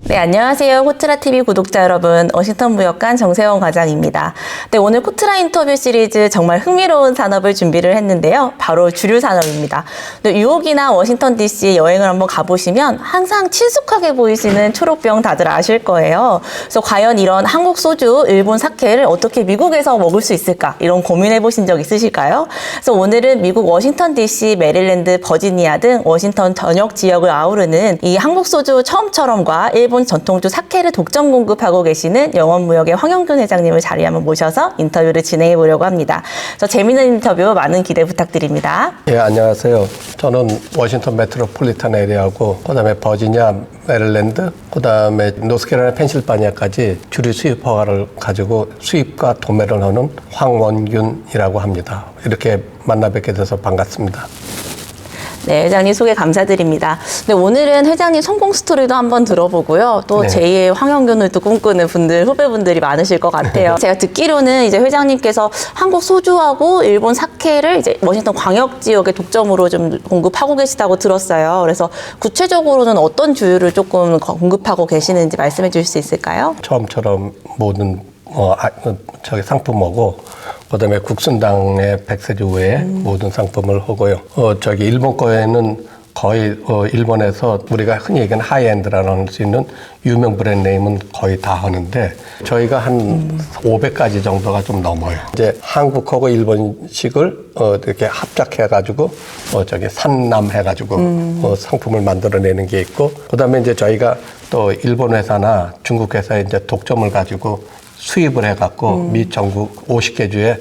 네, 안녕하세요. 코트라TV 구독자 여러분. 워싱턴 무역관 정세원 과장입니다. 네, 오늘 코트라 인터뷰 시리즈 정말 흥미로운 산업을 준비를 했는데요. 바로 주류 산업입니다. 네, 뉴욕이나 워싱턴 DC 여행을 한번 가보시면 항상 친숙하게 보이시는 초록병 다들 아실 거예요. 그래서 과연 이런 한국 소주, 일본 사케를 어떻게 미국에서 먹을 수 있을까? 이런 고민해 보신 적 있으실까요? 그래서 오늘은 미국 워싱턴 DC, 메릴랜드, 버지니아 등 워싱턴 전역 지역을 아우르는 이 한국 소주 처음처럼과 일본 전통주 사케를 독점 공급하고 계시는 영원무역의 황영균 회장님을 자리에 한번 모셔서 인터뷰를 진행해 보려고 합니다. 그래서 재미있는 인터뷰 많은 기대 부탁드립니다. 예, 안녕하세요. 저는 워싱턴 메트로폴리탄 에리아하고 그다음에 버지니아, 메릴랜드, 그다음에 노스캐롤라이나, 펜실바니아까지 주류 수입 허가를 가지고 수입과 도매를 하는 황원균이라고 합니다. 이렇게 만나 뵙게 돼서 반갑습니다. 네, 회장님 소개 감사드립니다. 네, 오늘은 회장님 성공 스토리도 한번 들어보고요. 또 네. 제2의 황영균을 또 꿈꾸는 분들, 후배분들이 많으실 것 같아요. 제가 듣기로는 이제 회장님께서 한국 소주하고 일본 사케를 이제 워싱턴 광역 지역의 독점으로 좀 공급하고 계시다고 들었어요. 그래서 구체적으로는 어떤 주류를 조금 공급하고 계시는지 말씀해 주실 수 있을까요? 처음처럼 모든 상품하고 그다음에 국순당의 백세주 외에 모든 상품을 하고요. 일본 거에는 거의 일본에서 우리가 흔히 얘기하는 하이엔드라고 할 수 있는 유명 브랜드 네임은 거의 다 하는데 저희가 한 500가지 정도가 좀 넘어요. 이제 한국하고 일본식을 이렇게 합작해가지고 산남해가지고 상품을 만들어내는 게 있고 그다음에 이제 저희가 또 일본 회사나 중국 회사에 이제 독점을 가지고 수입을 해갖고 미 전국 50개 주에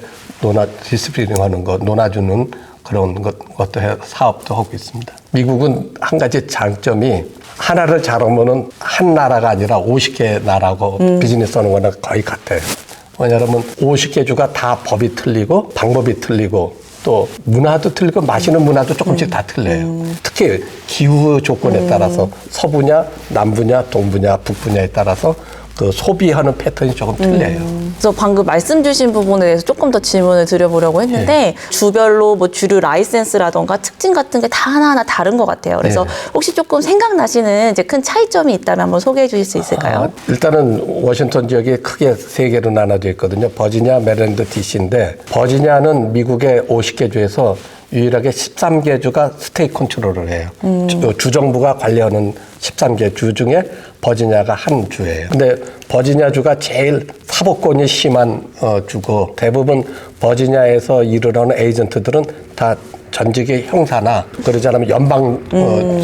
디스플레이링 하는 거, 논아주는 그런 것도 사업도 하고 있습니다. 미국은 한 가지 장점이 하나를 잘하면은 한 나라가 아니라 50개 나라고 비즈니스 하는 거나 거의 같아요. 왜냐하면 50개 주가 다 법이 틀리고 방법이 틀리고 또 문화도 틀리고 마시는 문화도 조금씩 다 틀려요. 특히 기후 조건에 따라서 서부냐, 남부냐, 동부냐, 북부냐에 따라서 그 소비하는 패턴이 조금 틀려요. 그래서 방금 말씀 주신 부분에 대해서 조금 더 질문을 드려보려고 했는데 주별로 뭐 주류 라이센스라던가 특징 같은 게 다 하나하나 다른 것 같아요. 그래서 혹시 조금 생각나시는 이제 큰 차이점이 있다면 한번 소개해 주실 수 있을까요? 일단은 워싱턴 지역이 크게 세 개로 나눠져 있거든요. 버지니아, 메릴랜드, DC인데 버지니아는 미국의 50개 주에서 유일하게 13개 주가 스테이트 컨트롤을 해요. 주정부가 관리하는 13개 주 중에 버지니아가 한 주예요. 근데 버지니아 주가 제일 사법권이 심한 주고 대부분 버지니아에서 일을 하는 에이전트들은 다 전직의 형사나 그러지 않으면 연방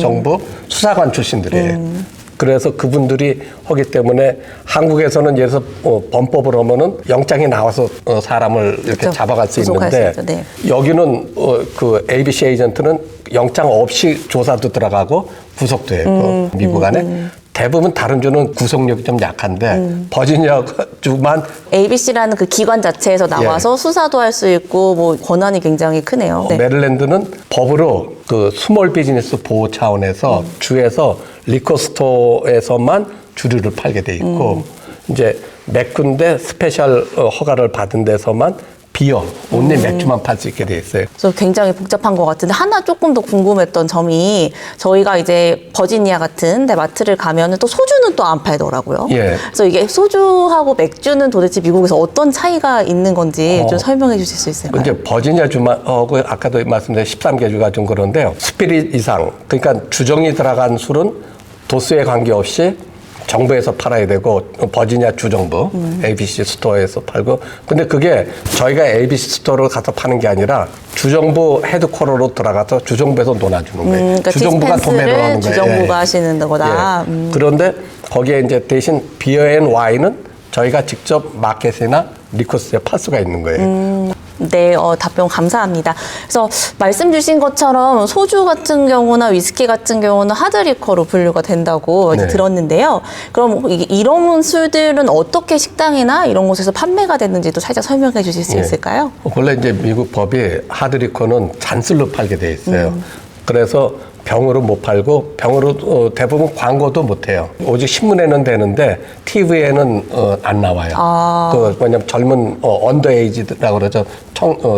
정부 수사관 출신들이에요. 그래서 그분들이 하기 때문에 한국에서는 예를 들어서 범법을 하면은 영장이 나와서 사람을 이렇게 그렇죠. 잡아갈 수 구속할 있는데 수 있죠. 네. 여기는 그 ABC 에이전트는 영장 없이 조사도 들어가고 구속도 해요. 미국 안에. 대부분 다른 주는 구속력이 좀 약한데 버지니아 주만 ABC라는 그 기관 자체에서 나와서 수사도 할 수 있고 뭐 권한이 굉장히 크네요. 네. 메릴랜드는 법으로 그 스몰 비즈니스 보호 차원에서 주에서 리커스토어에서만 주류를 팔게 돼 있고 이제 몇 군데 스페셜 허가를 받은 데서만 비어 온리 맥주만 팔 수 있게 돼 있어요. 그래서 굉장히 복잡한 것 같은데 하나 조금 더 궁금했던 점이 저희가 이제 버지니아 같은 데 마트를 가면은 또 소주는 또 안 팔더라고요. 예. 그래서 이게 소주하고 맥주는 도대체 미국에서 어떤 차이가 있는 건지 좀 설명해 주실 수 있을까요? 이제 버지니아 주만 아까도 말씀드린 13개 주가 좀 그런데요. 스피릿 이상 그러니까 주정이 들어간 술은 도수에 관계없이 정부에서 팔아야 되고 버지니아 주정부 ABC 스토어에서 팔고 근데 그게 저희가 ABC 스토어로 가서 파는 게 아니라 주정부 헤드쿼터로 들어가서 주정부에서 논아주는 거예요. 그러니까 주정부가 도매를 하는 거예요. 주정부가 하시는 거다. 예. 그런데 거기에 이제 대신 비어 앤 와인은 저희가 직접 마켓이나 리코스에 팔 수가 있는 거예요. 네, 답변 감사합니다. 그래서 말씀 주신 것처럼 소주 같은 경우나 위스키 같은 경우는 하드리커로 분류가 된다고 이제 네. 들었는데요. 그럼 이런 술들은 어떻게 식당이나 이런 곳에서 판매가 되는지도 살짝 설명해 주실 수 있을까요? 원래 이제 미국 법이 하드리커는 잔술로 팔게 돼 있어요. 그래서 병으로 못 팔고 병으로 대부분 광고도 못 해요. 오직 신문에는 되는데 TV에는 안 나와요. 그 뭐냐면 젊은 언더에이지라고 그러죠.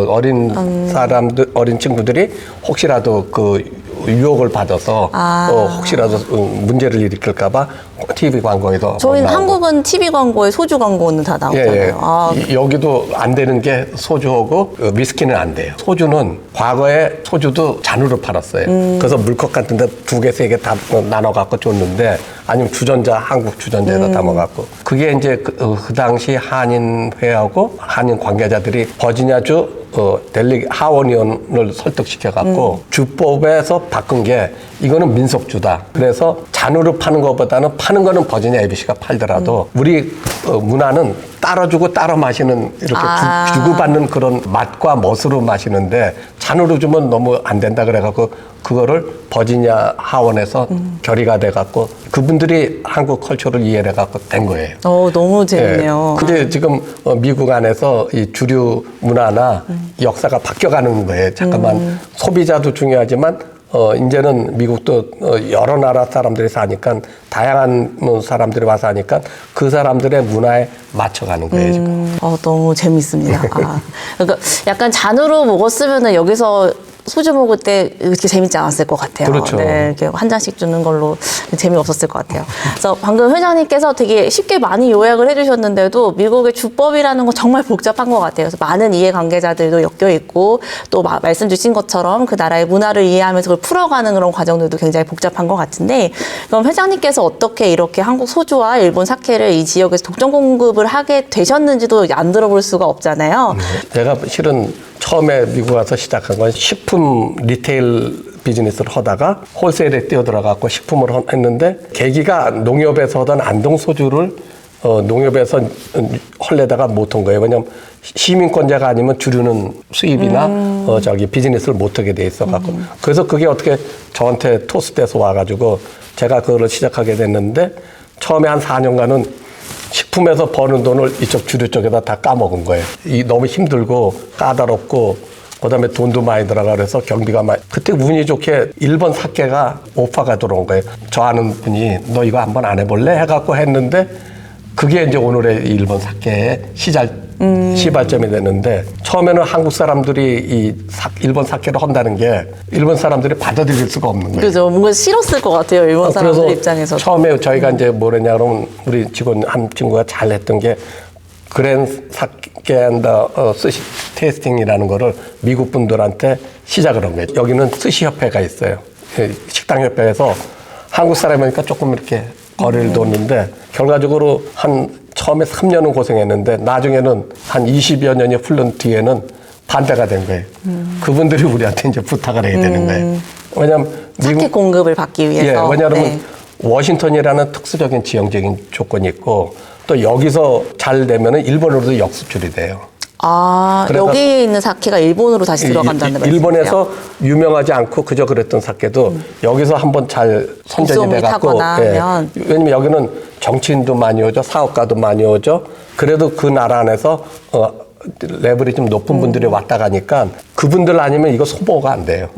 어린 사람들, 어린 친구들이 혹시라도 그 유혹을 받아서 혹시라도 문제를 일으킬까봐 TV 광고에도 저희는 나오고. 한국은 TV 광고에 소주 광고는 다 나오잖아요. 여기도 안 되는 게 소주하고 위스키는 안 돼요. 소주는 과거에 소주도 잔으로 팔았어요. 그래서 물컵 같은 데 2개, 3개 다 나눠갖고 줬는데 아니면 주전자, 한국 주전자에다 담아갖고 그게 이제 그 당시 한인회하고 한인 관계자들이 버지니아주 델리 하원의원을 설득시켜갖고 주법에서 바꾼 게 이거는 민속주다. 그래서 잔으로 파는 것보다는 파는 거는 버지니아 ABC가 팔더라도 우리 문화는 따로 주고 따로 마시는 이렇게 주고받는 그런 맛과 멋으로 마시는데 잔으로 주면 너무 안 된다 그래갖고 그거를 버지니아 하원에서 결의가 돼갖고 그분들이 한국 컬처를 이해를 해갖고 된 거예요. 너무 재밌네요. 근데 지금 미국 안에서 이 주류 문화나 역사가 바뀌어가는 거예요. 잠깐만 소비자도 중요하지만 이제는 미국도 여러 나라 사람들이 사니까 다양한 사람들이 와서 하니까 그 사람들의 문화에 맞춰가는 거예요, 지금. 너무 재밌습니다. 그러니까 약간 잔으로 먹었으면은 여기서 소주 먹을 때 이렇게 재밌지 않았을 것 같아요. 그렇죠. 네, 이렇게 한 잔씩 주는 걸로 재미없었을 것 같아요. 그래서 방금 회장님께서 되게 쉽게 많이 요약을 해주셨는데도 미국의 주법이라는 건 정말 복잡한 것 같아요. 그래서 많은 이해관계자들도 엮여 있고 또 말씀 주신 것처럼 그 나라의 문화를 이해하면서 그걸 풀어가는 그런 과정들도 굉장히 복잡한 것 같은데 그럼 회장님께서 어떻게 이렇게 한국 소주와 일본 사케를 이 지역에서 독점 공급을 하게 되셨는지도 안 들어볼 수가 없잖아요. 제가 실은 처음에 미국 와서 시작한 건 식품 리테일 비즈니스를 하다가 홀세일에 뛰어들어가고 식품을 했는데 계기가 농협에서 하던 안동 소주를 농협에서 헐레다가 못 한 거예요. 왜냐면 시민권자가 아니면 주류는 수입이나 비즈니스를 못 하게 돼 있어갖고 그래서 그게 어떻게 저한테 토스돼서 와가지고 제가 그거를 시작하게 됐는데 처음에 한 4년간은 식품에서 버는 돈을 이쪽 주류 쪽에다 다 까먹은 거예요. 너무 힘들고 까다롭고 그다음에 돈도 많이 들어가 그래서 경비가 많이. 그때 운이 좋게 일본 사케가 오파가 들어온 거예요. 저 아는 분이 너 이거 한번 안 해볼래? 해갖고 했는데 그게 이제 오늘의 일본 사케의 시발점이 됐는데 처음에는 한국 사람들이 일본 사케를 한다는 게 일본 사람들이 받아들일 수가 없는 거예요. 그죠. 뭔가 싫었을 것 같아요. 일본 사람들 입장에서. 처음에 저희가 이제 뭐랬냐 그러면 우리 직원 한 친구가 잘했던 게 그랜 사케 앤더 스시 테이스팅이라는 거를 미국 분들한테 시작을 한 거예요. 여기는 스시 협회가 있어요. 식당 협회에서 한국 사람이니까 조금 이렇게 거리를 뒀는데 결과적으로 처음에 3년은 고생했는데 나중에는 한 20여 년이 흐른 뒤에는 반대가 된 거예요. 그분들이 우리한테 이제 부탁을 해야 되는 거예요. 왜냐하면 사케 공급을 받기 위해서. 왜냐하면 워싱턴이라는 특수적인 지형적인 조건이 있고 또 여기서 잘 되면은 일본으로도 역수출이 돼요. 여기에 있는 사케가 일본으로 다시 들어간다는 말씀이세요? 일본에서 유명하지 않고 그저 그랬던 사케도 여기서 한번 잘 선전이 돼갖고 왜냐면 여기는 정치인도 많이 오죠, 사업가도 많이 오죠. 그래도 그 나라 안에서 레벨이 좀 높은 분들이 왔다 가니까 그분들 아니면 이거 소모가 안 돼요.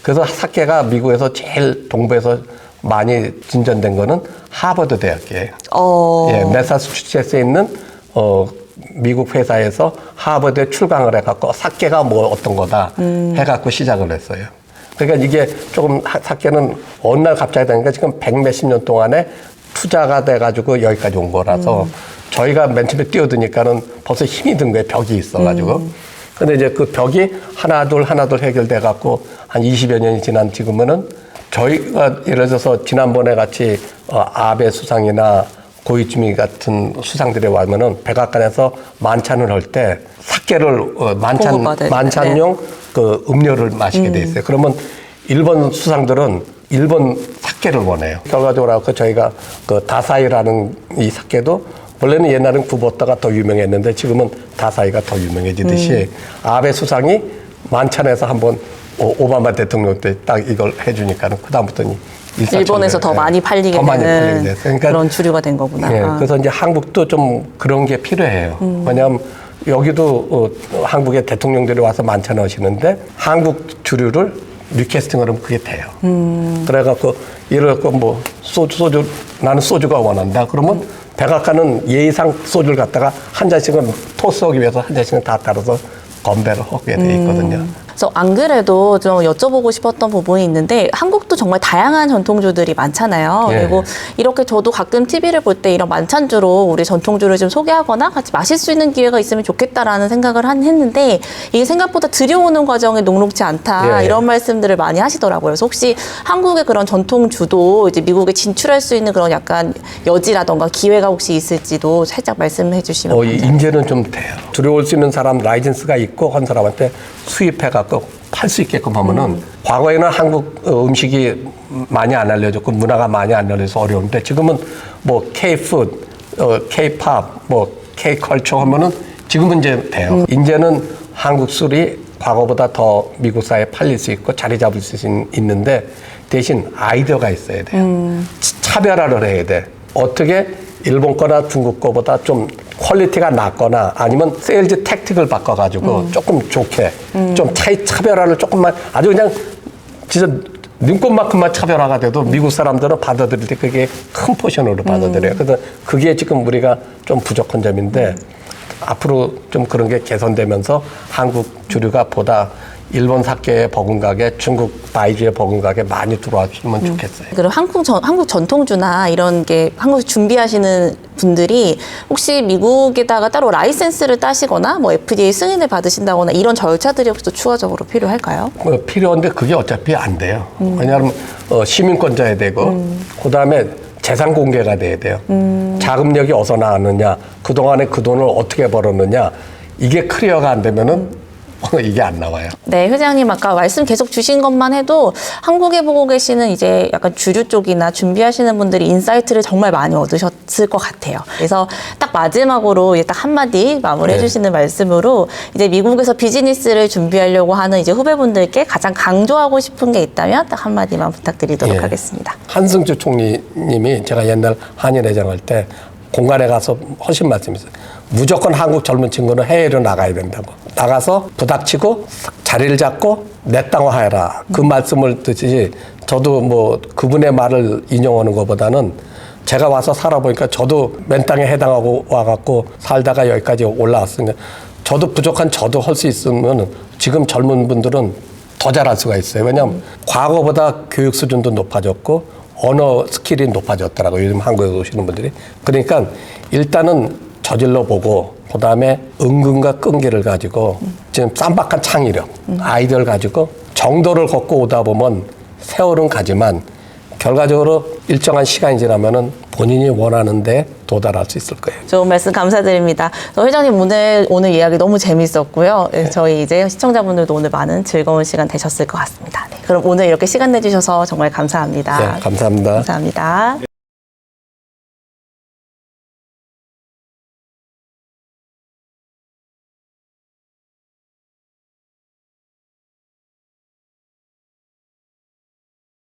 그래서 사케가 미국에서 제일 동부에서 많이 진전된 거는 하버드 대학이에요. 매사추세츠에 있는 미국 회사에서 하버드에 출강을 해갖고 사케가 뭐 어떤 거다 해갖고 시작을 했어요. 그러니까 이게 조금 사케는 어느 날 갑자기 되니까 지금 100몇십 년 동안에 투자가 돼가지고 여기까지 온 거라서 저희가 맨 처음에 뛰어드니까는 벌써 힘이 든 거예요. 벽이 있어가지고. 근데 이제 그 벽이 하나둘 해결돼갖고 한 20여 년이 지난 지금은 저희가 예를 들어서 지난번에 같이 아베 수상이나 고이즈미 같은 수상들이 와면은 백악관에서 만찬을 할 때 사케를 만찬용 그 음료를 마시게 돼 있어요. 그러면 일본 수상들은 일본 사케를 원해요. 결과적으로 저희가 그 다사이라는 이 사케도 원래는 옛날엔 구보타가 더 유명했는데 지금은 다사이가 더 유명해지듯이 아베 수상이 만찬에서 한번 오바마 대통령 때 딱 이걸 해주니까는 그다음부터는 일본에서 더 많이 팔리게 되는 그러니까 그런 주류가 된 거구나. 그래서 이제 한국도 좀 그런 게 필요해요. 왜냐하면 여기도 한국의 대통령들이 와서 만찬 하시는데 한국 주류를 리퀘스팅을 하면 그게 돼요. 그래갖고 예를 들어 뭐 소주 나는 소주가 원한다. 그러면 백악관은 예의상 소주를 갖다가 한 잔씩은 토스하기 위해서 한 잔씩은 다 따라서 건배를 하게 돼 있거든요. 그래서 안 그래도 좀 여쭤보고 싶었던 부분이 있는데 한국도 정말 다양한 전통주들이 많잖아요. 예. 그리고 이렇게 저도 가끔 TV를 볼 때 이런 만찬주로 우리 전통주를 좀 소개하거나 같이 마실 수 있는 기회가 있으면 좋겠다라는 생각을 했는데 이게 생각보다 들여오는 과정이 녹록지 않다 예. 이런 말씀들을 많이 하시더라고요. 그래서 혹시 한국의 그런 전통주도 이제 미국에 진출할 수 있는 그런 약간 여지라던가 기회가 혹시 있을지도 살짝 말씀해 주시면 감사합니다. 이제는 좀 돼요. 들어올 수 있는 사람 라이센스가 있고 한 사람한테 수입해갖고 팔 수 있게끔 하면은 과거에는 한국 음식이 많이 안 알려졌고 문화가 많이 안 알려져서 어려운데 지금은 뭐 K-푸드, K-팝, 뭐 K-컬처 하면은 지금은 이제 돼요. 이제는 한국 술이 과거보다 더 미국 사회에 팔릴 수 있고 자리 잡을 수 있는데 대신 아이디어가 있어야 돼요. 차별화를 해야 돼. 어떻게 일본 거나 중국 거보다 좀 퀄리티가 낮거나 아니면 세일즈 택틱을 바꿔가지고 조금 좋게 좀 차별화를 조금만 아주 그냥 진짜 눈꽃만큼만 차별화가 돼도 미국 사람들은 받아들일 때 그게 큰 포션으로 받아들여요. 그래서 그게 지금 우리가 좀 부족한 점인데 앞으로 좀 그런 게 개선되면서 한국 주류가 보다 일본 사케에 버금가게 중국 바이주에 버금가게 많이 들어왔으면 좋겠어요. 그럼 한국 전통주나 이런 게 한국에서 준비하시는 분들이 혹시 미국에다가 따로 라이센스를 따시거나 뭐 FDA 승인을 받으신다거나 이런 절차들이 혹시 또 추가적으로 필요할까요? 필요한데 그게 어차피 안 돼요. 왜냐하면 시민권자야 되고 그다음에 재산 공개가 돼야 돼요. 자금력이 어디서 나왔느냐, 그동안에 그 돈을 어떻게 벌었느냐 이게 클리어가 안 되면은 이게 안 나와요. 네, 회장님 아까 말씀 계속 주신 것만 해도 한국에 보고 계시는 이제 약간 주류 쪽이나 준비하시는 분들이 인사이트를 정말 많이 얻으셨을 것 같아요. 그래서 딱 마지막으로 이제 딱 한마디 마무리해 네. 주시는 말씀으로 이제 미국에서 비즈니스를 준비하려고 하는 이제 후배분들께 가장 강조하고 싶은 게 있다면 딱 한마디만 부탁드리도록 예. 하겠습니다. 한승주 총리님이 제가 옛날 한일회장할 때 공간에 가서 하신 말씀이 있어요. 무조건 한국 젊은 친구는 해외로 나가야 된다고. 나가서 부닥치고 자리를 잡고 내 땅화해라. 그 말씀을 듣지 저도 뭐 그분의 말을 인용하는 것보다는 제가 와서 살아보니까 저도 맨 땅에 해당하고 와갖고 살다가 여기까지 올라왔으니까 저도 부족한 저도 할 수 있으면 지금 젊은 분들은 더 잘할 수가 있어요. 왜냐하면 과거보다 교육 수준도 높아졌고 언어 스킬이 높아졌더라고요. 요즘 한국에 오시는 분들이. 그러니까 일단은 저질러 보고 그다음에 은근과 끈기를 가지고 지금 쌈박한 창의력, 아이디어를 가지고 정도를 걷고 오다 보면 세월은 가지만 결과적으로 일정한 시간이 지나면은 본인이 원하는 데 도달할 수 있을 거예요. 좋은 말씀 감사드립니다. 회장님 오늘 이야기 너무 재밌었고요. 네. 저희 이제 시청자분들도 오늘 많은 즐거운 시간 되셨을 것 같습니다. 네, 그럼 오늘 이렇게 시간 내주셔서 정말 감사합니다. 네, 감사합니다. 감사합니다.